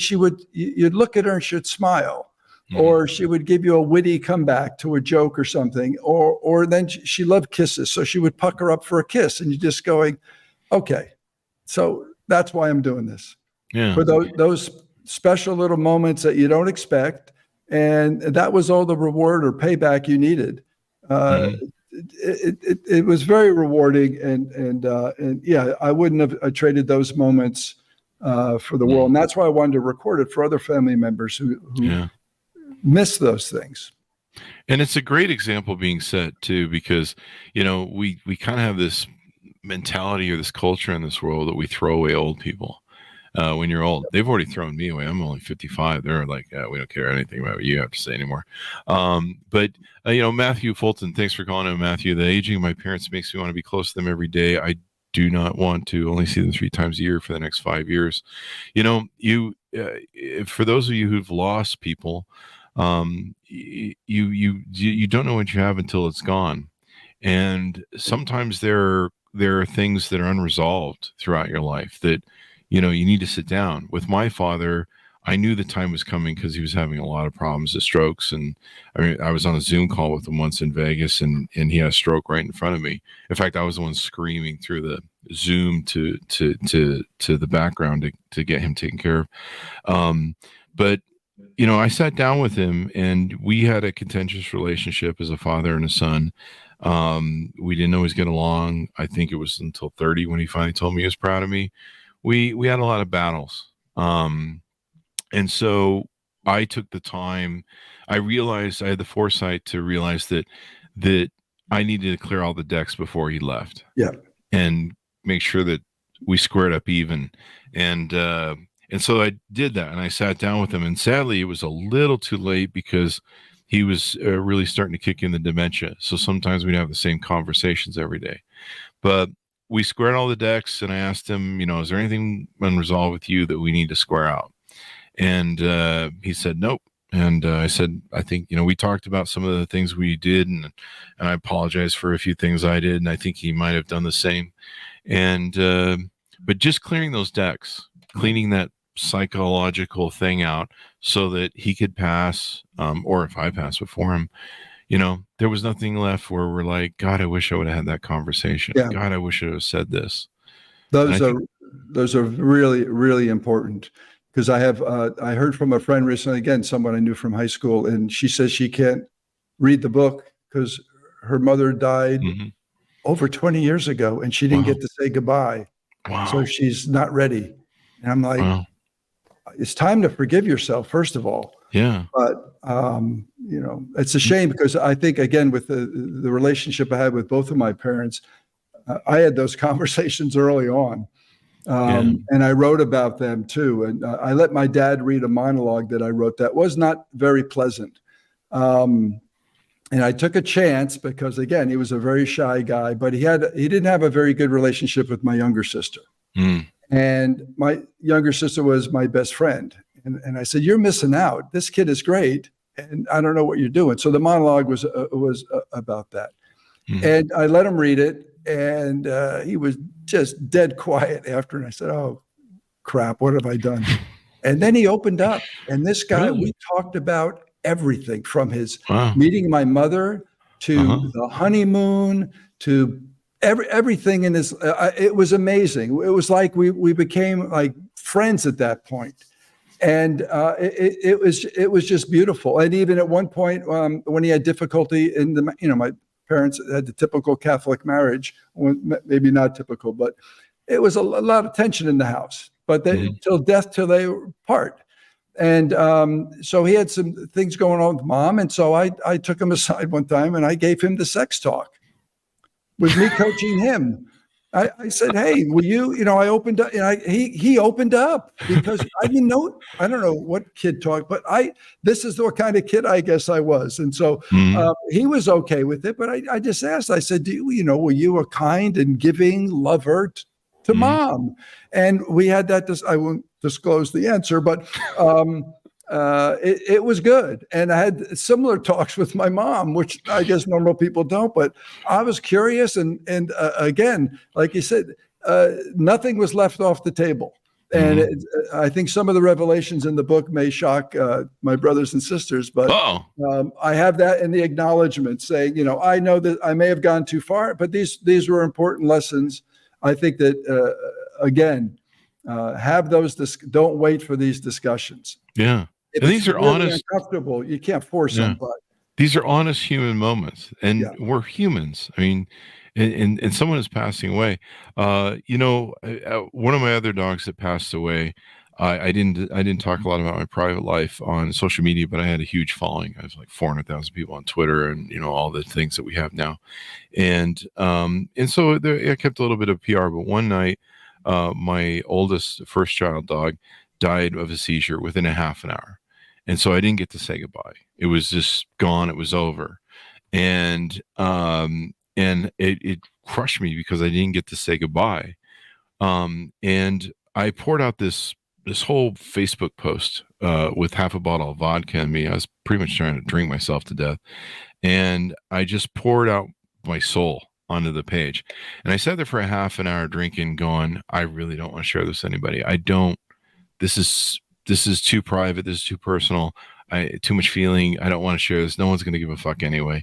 you'd look at her and she'd smile, or she would give you a witty comeback to a joke or something, or then she loved kisses, so she would pucker up for a kiss, and you're just going, okay, so that's why I'm doing this. Yeah. For those special little moments that you don't expect, and that was all the reward or payback you needed. It was very rewarding, and yeah, I wouldn't have traded those moments for the world. And that's why I wanted to record it for other family members who miss those things. And it's a great example being set too, because, we kind of have this mentality or this culture in this world that we throw away old people. When you're old, they've already thrown me away. I'm only 55. They're like, we don't care anything about what you have to say anymore. But Matthew Fulton, thanks for calling in, Matthew. The aging of my parents makes me want to be close to them every day. I do not want to only see them 3 times a year for the next 5 years. For those of you who've lost people, you don't know what you have until it's gone. And sometimes there are things that are unresolved throughout your life that, you need to sit down. With my father, I knew the time was coming because he was having a lot of problems with strokes. And I was on a Zoom call with him once in Vegas, and he had a stroke right in front of me. In fact, I was the one screaming through the Zoom to the background to get him taken care of. But I sat down with him, and we had a contentious relationship as a father and a son. We didn't always get along. I think it was until 30 when he finally told me he was proud of me. We had a lot of battles. And so I took the time. I realized I had the foresight to realize that I needed to clear all the decks before he left. Yeah. And make sure that we squared up even. And so I did that, and I sat down with him, and sadly it was a little too late because he was really starting to kick in the dementia. So sometimes we'd have the same conversations every day, but we squared all the decks, and I asked him, is there anything unresolved with you that we need to square out? And he said, nope. And I said, I think, we talked about some of the things we did, and I apologize for a few things I did, and I think he might have done the same. And but just clearing those decks, cleaning that psychological thing out so that he could pass, or if I pass before him, there was nothing left where we're like, God, I wish I would have had that conversation. Yeah. God, I wish I would have said this. Those are really, really important, because I heard from a friend recently, again, someone I knew from high school, and she says she can't read the book because her mother died over 20 years ago, and she didn't get to say goodbye. Wow. So she's not ready. And I'm like, it's time to forgive yourself, first of all. Yeah. But, it's a shame, because I think, again, with the relationship I had with both of my parents, I had those conversations early on. And I wrote about them too. And I let my dad read a monologue that I wrote that was not very pleasant. And I took a chance because, again, he was a very shy guy, but he didn't have a very good relationship with my younger sister. And my younger sister was my best friend. And I said, you're missing out. This kid is great, and I don't know what you're doing. So the monologue was about that. And I let him read it, and he was just dead quiet after. And I said, oh, crap, what have I done? And then he opened up. And this guy, we talked about everything from his meeting my mother to the honeymoon to everything in his. It was amazing. It was like we became like friends at that point. And it was just beautiful. And even at one point, when he had difficulty in my parents had the typical Catholic marriage, maybe not typical, but it was a lot of tension in the house. But till they were apart. And so he had some things going on with Mom, and so I took him aside one time and I gave him the sex talk, with me coaching him. I said, hey, will you, I opened up, and he opened up, because I didn't know, I don't know what kid talked, but this is the kind of kid I guess I was. And so he was okay with it, but I just asked, I said, were you a kind and giving lover to Mom? And we had that, I won't disclose the answer, but it was good. And I had similar talks with my mom, which I guess normal people don't, but I was curious. And again, like you said, nothing was left off the table. And I think some of the revelations in the book may shock my brothers and sisters, but I have that in the acknowledgement saying, I know that I may have gone too far, but these were important lessons. I think that, again, have those, don't wait for these discussions. Yeah. If and these are really honest, uncomfortable, you can't force somebody. These are honest human moments, and we're humans. I mean, and someone is passing away. One of my other dogs that passed away, I didn't talk a lot about my private life on social media, but I had a huge following. I was like 400,000 people on Twitter, and all the things that we have now. And so I kept a little bit of PR. But one night, my oldest first child dog died of a seizure within a half an hour, and so I didn't get to say goodbye. It was just gone. It was over, and it crushed me because I didn't get to say goodbye. And I poured out this whole Facebook post with half a bottle of vodka in me. I was pretty much trying to drink myself to death, and I just poured out my soul onto the page. And I sat there for a half an hour drinking, going, I really don't want to share this with anybody. This is too private. This is too personal. Too much feeling. I don't want to share this. No one's going to give a fuck anyway.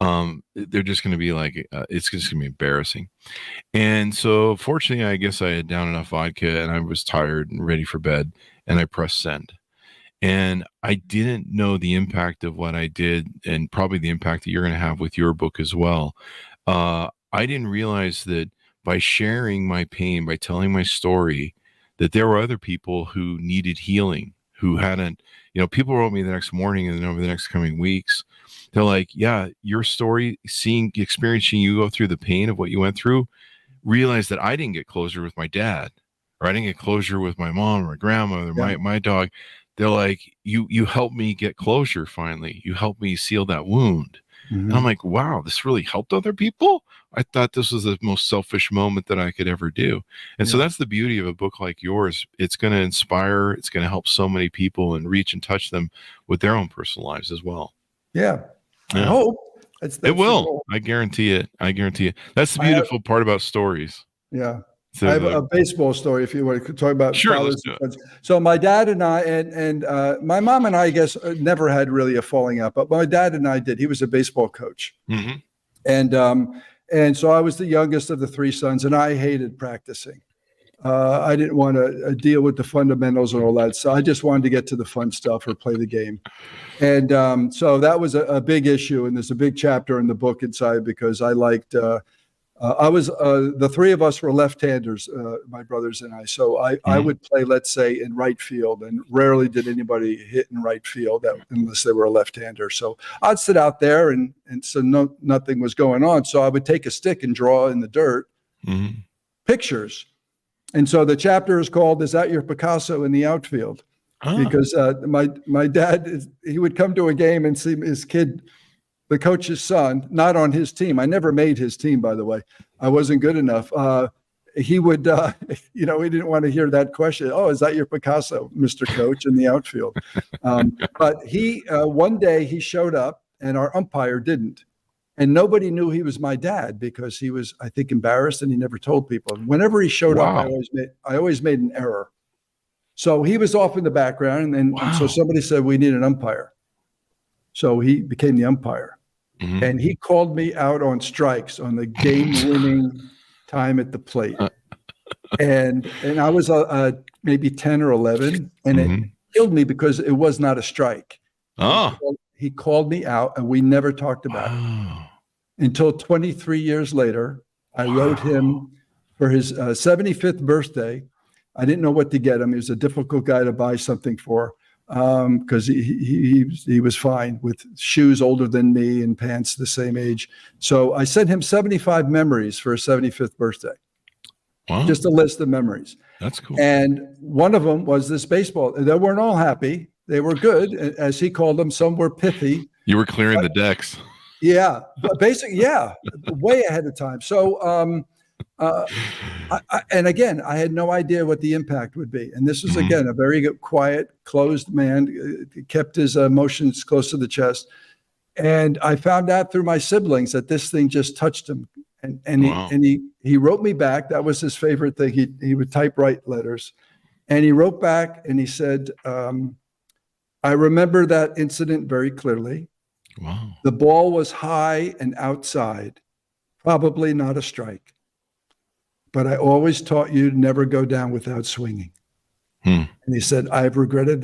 They're just going to be like, it's just going to be embarrassing. And so fortunately, I guess I had down enough vodka and I was tired and ready for bed, and I pressed send. And I didn't know the impact of what I did, and probably the impact that you're going to have with your book as well. I didn't realize that by sharing my pain, by telling my story, that there were other people who needed healing, who hadn't, people wrote me the next morning and then over the next coming weeks, they're like, yeah, your story, experiencing you go through the pain of what you went through, realized that I didn't get closure with my dad, or I didn't get closure with my mom or my grandmother, my dog. They're like, you helped me get closure finally. You helped me seal that wound. Mm-hmm. And I'm like, wow, this really helped other people? I thought this was the most selfish moment that I could ever do. And so that's the beauty of a book like yours. It's going to inspire, it's going to help so many people and reach and touch them with their own personal lives as well. Yeah. I hope. That's it will. I guarantee it. That's the beautiful part about stories. Yeah. So I have a baseball story if you want to talk about. Sure, let's do it. So my dad and I, and my mom and I guess never had really a falling out, but my dad and I did. He was a baseball coach. Mm-hmm. And so I was the youngest of the three sons, and I hated practicing. I didn't want to deal with the fundamentals and all that. So I just wanted to get to the fun stuff or play the game. And so that was a big issue. And there's a big chapter in the book inside because I liked, the three of us were left-handers, my brothers and I. So I would play, let's say, in right field, and rarely did anybody hit in right field unless they were a left-hander. So I'd sit out there, and so nothing was going on. So I would take a stick and draw in the dirt pictures. And so the chapter is called, "Is That Your Picasso in the Outfield?" Because my dad, he would come to a game and see his kid, the coach's son, not on his team. I never made his team, by the way. I wasn't good enough. He would, he didn't want to hear that question. "Oh, is that your Picasso, Mr. Coach, in the outfield?" But one day he showed up and our umpire didn't. And nobody knew he was my dad because he was, I think, embarrassed, and he never told people. Whenever he showed up, I always made an error. So he was off in the background, and so somebody said, "We need an umpire." So he became the umpire. Mm-hmm. And he called me out on strikes on the game-winning time at the plate. And I was maybe 10 or 11, and it killed me because it was not a strike. Oh. He called me out, and we never talked about it until 23 years later. I wrote him for his 75th birthday. I didn't know what to get him. He was a difficult guy to buy something for because he was fine with shoes older than me and pants the same age. So I sent him 75 memories for his 75th birthday. Wow. Just a list of memories. That's cool. And one of them was this baseball. They weren't all happy. They were good, as he called them. Some were pithy. You were clearing the decks. Yeah, but basically, way ahead of time. So, and again, I had no idea what the impact would be. And this was, again, a very quiet, closed man, kept his emotions close to the chest. And I found out through my siblings that this thing just touched him. And he wrote me back. That was his favorite thing. He would typewrite letters. And he wrote back and he said, "I remember that incident very clearly. Wow. The ball was high and outside, probably not a strike. But I always taught you to never go down without swinging." And he said, "I've regretted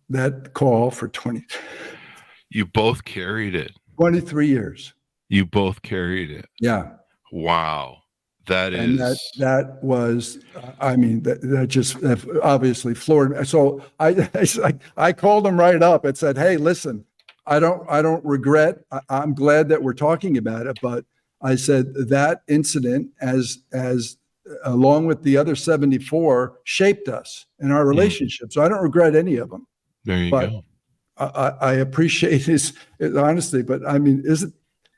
that call for 20." You both carried it. 23 years. You both carried it. Yeah. Wow. That And is, that was, I mean, that just obviously floored me. So I called him right up and said, "Hey, listen, I don't regret. I'm glad that we're talking about it, but I said that incident, as along with the other 74, shaped us in our relationship. So I don't regret any of them. there you But go. I appreciate his honesty. But I mean,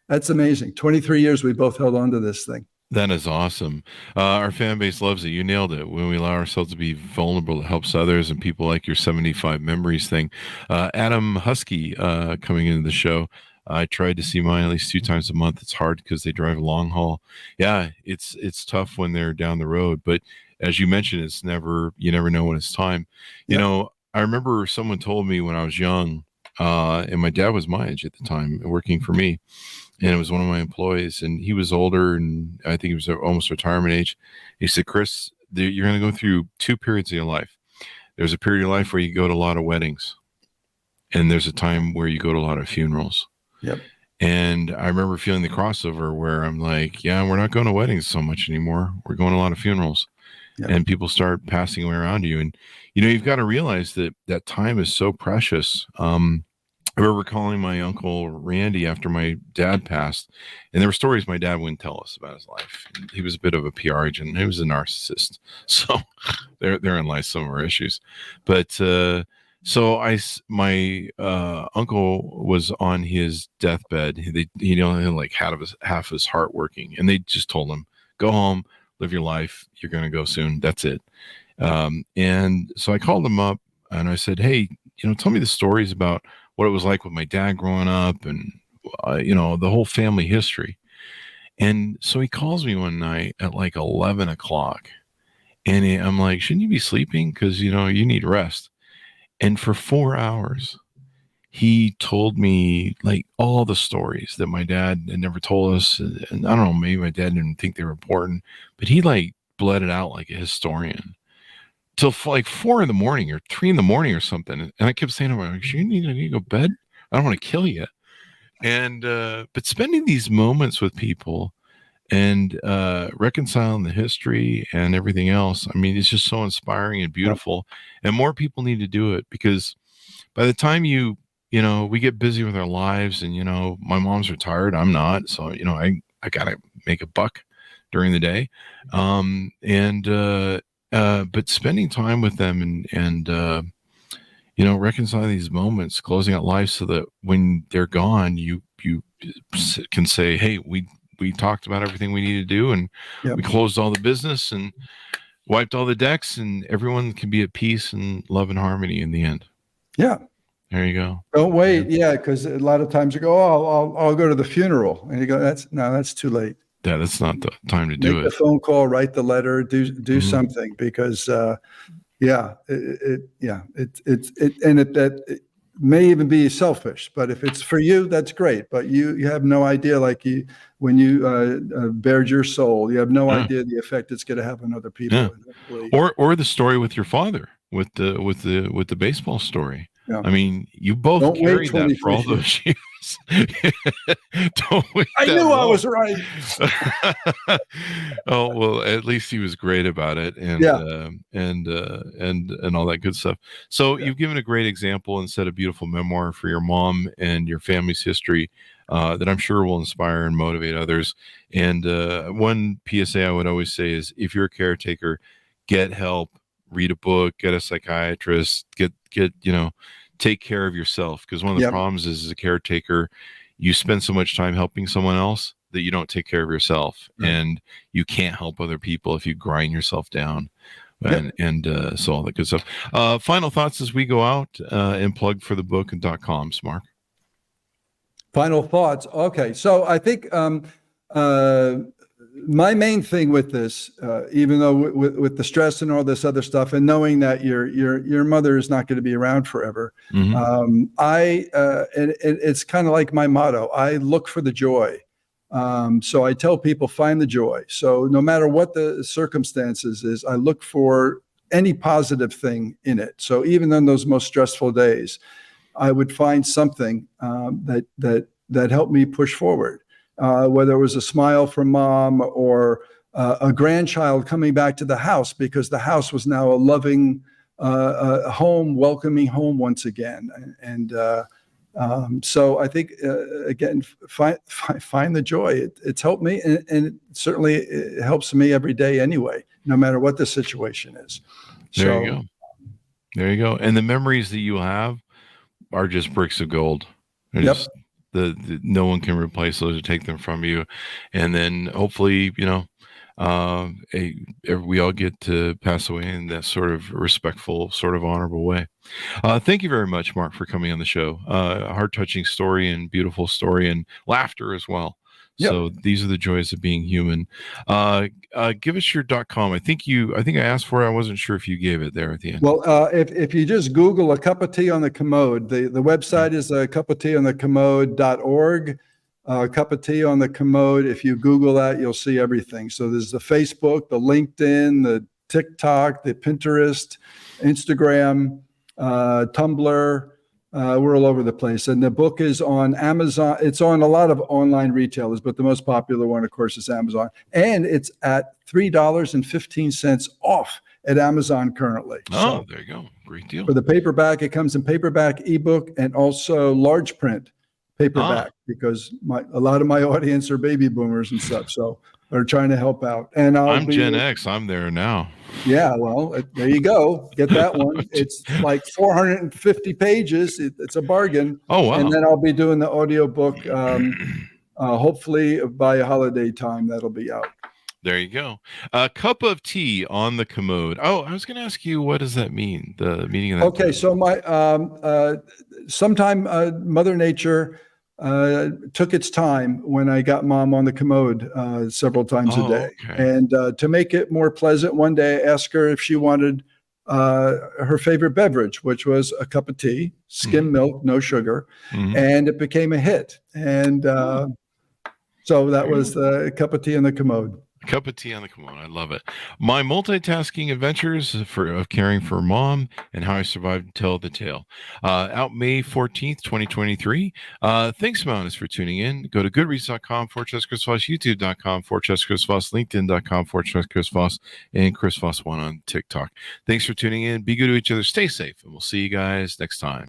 that's amazing? 23 years we both held on to this thing. That is awesome. Our fan base loves it. You nailed it. When we allow ourselves to be vulnerable, it helps others, and people like your 75 memories thing. Adam Husky coming into the show. I tried to see mine at least 2 times a month. It's hard because they drive a long haul. Yeah, it's tough when they're down the road. But as you mentioned, you never know when it's time. You know, I remember someone told me when I was young, and my dad was my age at the time, working for me. And it was one of my employees, and he was older, and I think he was almost retirement age. He said, "Chris, you're going to go through 2 periods of your life. There's a period of life where you go to a lot of weddings, and there's a time where you go to a lot of funerals." Yep. And I remember feeling the crossover where I'm like, yeah, we're not going to weddings so much anymore. We're going to a lot of funerals. Yep. And people start passing away around you. And, you've got to realize that time is so precious. I remember calling my uncle Randy after my dad passed, and there were stories my dad wouldn't tell us about his life. He was a bit of a PR agent. He was a narcissist. So therein lies some of our issues. But my uncle was on his deathbed. He only had like half his heart working, and they just told him, "Go home, live your life. You're going to go soon. That's it." And so I called him up and I said, "Hey, tell me the stories about what it was like with my dad growing up, and the whole family history." And so he calls me one night at like 11 o'clock, and I'm like, "Shouldn't you be sleeping? Because you need rest." And for 4 hours, he told me like all the stories that my dad had never told us. And I don't know, maybe my dad didn't think they were important, but he like bled it out like a historian till like 4 a.m. or 3 a.m. or something. And I kept saying to him, "You need to go to bed. I don't want to kill you." And, but spending these moments with people and reconciling the history and everything else, I mean, it's just so inspiring and beautiful. And more people need to do it, because by the time we get busy with our lives, and my mom's retired, I'm not, so I gotta make a buck during the day, but spending time with them and reconciling these moments, closing out life, so that when they're gone, you can say, "Hey, we talked about everything we need to do, and we closed all the business and wiped all the decks, and everyone can be at peace and love and harmony in the end." Yeah. There you go. Don't wait. Yeah. Because a lot of times you go, "Oh, I'll go to the funeral." And you go, that's too late. Yeah. That's not the time to do it. Make the phone call, write the letter, do something, because, it may even be selfish, but if it's for you, that's great. But you have no idea, like when you bared your soul, you have no idea the effect it's going to have on other people. Yeah. Or the story with your father, with the baseball story. Yeah. I mean, you both carried that for all those years. Don't wait. I knew I was right. Oh, well, at least he was great about it, and all that good stuff. So you've given a great example and set a beautiful memoir for your mom and your family's history that I'm sure will inspire and motivate others. And one PSA I would always say is, if you're a caretaker, get help, read a book, get a psychiatrist, take care of yourself. Because one of the problems is, as a caretaker, you spend so much time helping someone else that you don't take care of yourself, and you can't help other people if you grind yourself down. And so all that good stuff. Final thoughts as we go out, and plug for the book and .coms, Mark. Final thoughts. Okay. So I think my main thing with this, even though with the stress and all this other stuff, and knowing that your mother is not going to be around forever, it's kind of like my motto. I look for the joy. So I tell people, find the joy. So no matter what the circumstances is, I look for any positive thing in it. So even on those most stressful days, I would find something that helped me push forward. Whether it was a smile from mom, or a grandchild coming back to the house because the house was now a loving home, welcoming home once again. So I think, again, find the joy. It's helped me, and it certainly it helps me every day anyway, no matter what the situation is. There you go. There you go. And the memories that you have are just bricks of gold. They're Yep. just, no one can replace those or take them from you. And then hopefully, we all get to pass away in that sort of respectful, sort of honorable way. Thank you very much, Mark, for coming on the show. A heart-touching story and beautiful story and laughter as well. Yep. So these are the joys of being human. Give us your .com. I think I asked for it. I wasn't sure if you gave it there at the end. Well, if you just Google a cup of tea on the Commode, the website is a cup of tea on the Commode.org. Cup of tea on the Commode. If you Google that, you'll see everything. So there's the Facebook, the LinkedIn, the TikTok, the Pinterest, Instagram, Tumblr. We're all over the place. And the book is on Amazon. It's on a lot of online retailers, but the most popular one, of course, is Amazon. And it's at $3.15 off at Amazon currently. Oh, there you go. Great deal. For the paperback, it comes in paperback, ebook, and also large print paperback, because a lot of my audience are baby boomers and stuff. So they're trying to help out. And I'm Gen X. I'm there now. Yeah, well, there you go. Get that one. It's like 450 pages. It's a bargain. Oh, wow. And then I'll be doing the audiobook. Hopefully by holiday time, that'll be out. There you go. A cup of tea on the Commode. Oh, I was going to ask you, what does that mean? The meaning of that. Okay, so sometime Mother Nature took its time when I got Mom on the Commode several times a day. Okay. And to make it more pleasant, one day I asked her if she wanted her favorite beverage, which was a cup of tea, skim milk, no sugar, and it became a hit. And so that was the cup of tea on the Commode. Cup of tea on the Commode. I love it. My multitasking adventures of caring for Mom and how I survived to tell the tale. Out May 14th, 2023. Thanks, Mountains, for tuning in. Go to goodreads.com/Chris Voss, youtube.com/Chris Voss, linkedin.com/Chris Voss, and Chris Voss1 on TikTok. Thanks for tuning in. Be good to each other. Stay safe, and we'll see you guys next time.